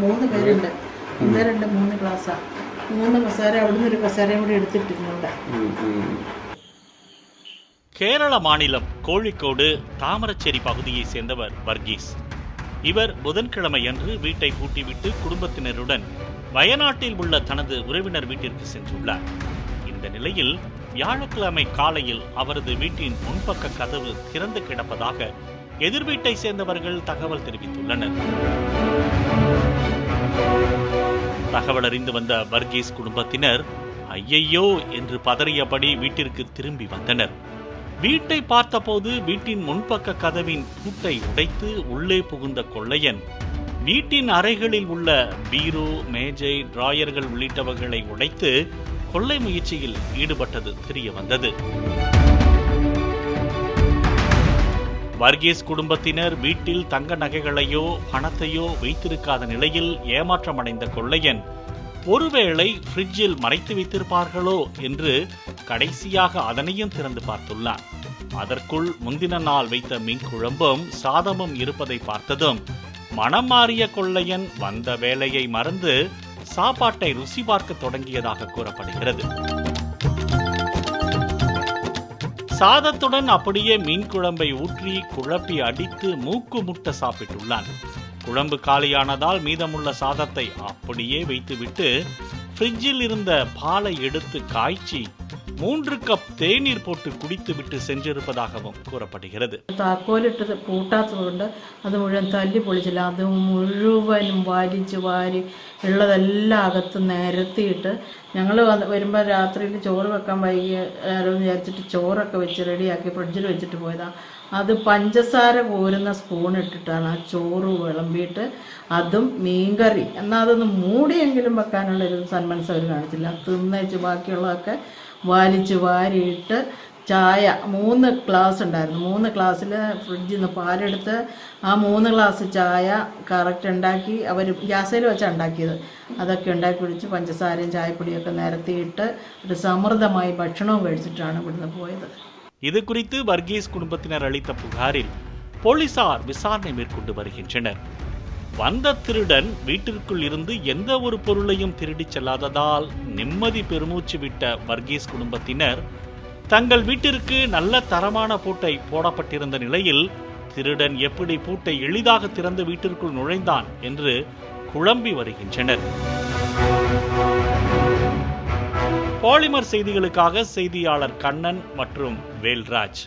3 പേരുണ്ട്. ഇന്ന് 3 ക്ലാസ്സാണ്. 3 കസേര അവിടുന്ന് ഒരു കസേരയും കൂടി എടുത്തിട്ടിട്ടുണ്ട്. கேரள மாநிலம் கோழிக்கோடு தாமரச்சேரி பகுதியை சேர்ந்தவர் வர்கீஸ். இவர் புதன்கிழமை அன்று வீட்டை பூட்டிவிட்டு குடும்பத்தினருடன் வயநாட்டில் உள்ள தனது உறவினர் வீட்டிற்கு சென்றுள்ளார். இந்த நிலையில் வியாழக்கிழமை காலையில் அவரது வீட்டின் முன்பக்க கதவு திறந்து கிடப்பதாக எதிர் வீட்டை சேர்ந்தவர்கள் தகவல் தெரிவித்துள்ளனர். தகவல் அறிந்து வந்த வர்கீஸ் குடும்பத்தினர் ஐயையோ என்று பதறியபடி வீட்டிற்கு திரும்பி வந்தனர். வீட்டை பார்த்தபோது வீட்டின் முன்பக்க கதவின் பூட்டை உடைத்து உள்ளே புகுந்த கொள்ளையன் வீட்டின் அறைகளில் உள்ள பீரோ, மேஜை, டிராயர்கள் உள்ளிட்டவர்களை உடைத்து கொள்ளை முயற்சியில் ஈடுபட்டது தெரிய வந்தது. வர்கீஸ் குடும்பத்தினர் வீட்டில் தங்க நகைகளையோ பணத்தையோ வைத்திருக்காத நிலையில் ஏமாற்றமடைந்த கொள்ளையன் ஒருவேளை ஃப்ரிட்ஜில் மறைத்து வைத்திருப்பார்களோ என்று கடைசியாக அதனையும் திறந்து பார்த்துள்ளார். அதற்குள் முந்தின நாள் வைத்த மீன் குழம்பும் சாதமும் இருப்பதை பார்த்ததும் மனம் மாறிய கொள்ளையன் வந்த வேலையை மறந்து சாப்பாட்டை ருசி பார்க்க தொடங்கியதாக கூறப்படுகிறது. சாதத்துடன் அப்படியே மீன் குழம்பை ஊற்றி குழப்பி அடித்து மூக்கு முட்ட சாப்பிட்டுள்ளான். குழம்பு காலியானதால் மீதமுள்ள சாதத்தை அப்படியே வைத்துவிட்டு ஃப்ரிட்ஜில் இருந்த பாலை எடுத்து കാய்ச்சி 3 കപ്പ് തേനീർ പോട്ട് കുടിത്തുവിട്ട് സെഞ്ചിരുപ്പതാகவும் കൂറപ്പെടുகிறது. താക്കോലിട്ട് പൂട്ടാത്തതുകൊണ്ട് അത് മുഴുവൻ തല്ലി പൊളിച്ചില്ല. അത് മുഴുവനും വലിച്ചു വാരി ഉള്ളതെല്ലാം അകത്ത് നിരത്തിയിട്ട് ഞങ്ങൾ വരുമ്പോൾ രാത്രിയിൽ ചോറ് വെക്കാൻ വൈകിയാലോ എന്ന് വിചാരിച്ചിട്ട് ചോറൊക്കെ വെച്ച് റെഡിയാക്കി ഫ്രിഡ്ജിൽ വെച്ചിട്ട് പോയതാണ്. അത് പഞ്ചസാര കോരുന്ന സ്പൂൺ ഇട്ടിട്ടാണ് ആ ചോറ് വിളമ്പിയിട്ട് അതും മീൻകറി എന്നാൽ അതൊന്ന് മൂടിയെങ്കിലും വെക്കാനുള്ളൊരു സന്മനസ് അവർ കാണിച്ചില്ല. തിന്നേച്ച് ബാക്കിയുള്ളതൊക്കെ വലിച്ചു വാരിയിട്ട് ചായ 3 ഗ്ലാസ് ഉണ്ടായിരുന്നു. 3 ഗ്ലാസ്സിൽ ഫ്രിഡ്ജിൽ നിന്ന് പാലെടുത്ത് ആ 3 ഗ്ലാസ് ചായ കറക്റ്റ് ഉണ്ടാക്കി അവർ ഗ്യാസിൽ വെച്ചാണ് ഉണ്ടാക്കിയത്. അതൊക്കെ ഉണ്ടാക്കി കുടിച്ച് പഞ്ചസാരയും ചായപ്പൊടിയൊക്കെ നിരത്തിയിട്ട് ഒരു സമൃദ്ധമായി ഭക്ഷണവും കഴിച്ചിട്ടാണ് ഇവിടുന്ന് പോയത്. இது குறித்து வர்கீஸ் குடும்பத்தினர் அளித்த புகாரில் போலீசார் விசாரணை மேற்கொண்டு வருகின்றனர். வந்த திருடன் வீட்டிற்குள் இருந்து எந்த ஒரு பொருளையும் திருடிச் செல்லாததால் நிம்மதி பெருமூச்சு விட்ட வர்கீஸ் குடும்பத்தினர் தங்கள் வீட்டிற்கு நல்ல தரமான பூட்டை போடப்பட்டிருந்த நிலையில் திருடன் எப்படி பூட்டை எளிதாக திறந்து வீட்டிற்குள் நுழைந்தான் என்று குழம்பி வருகின்றனர். பாலிமர் செய்திகளுக்காக செய்தியாளர் கண்ணன் மற்றும் வேல்ராஜ்.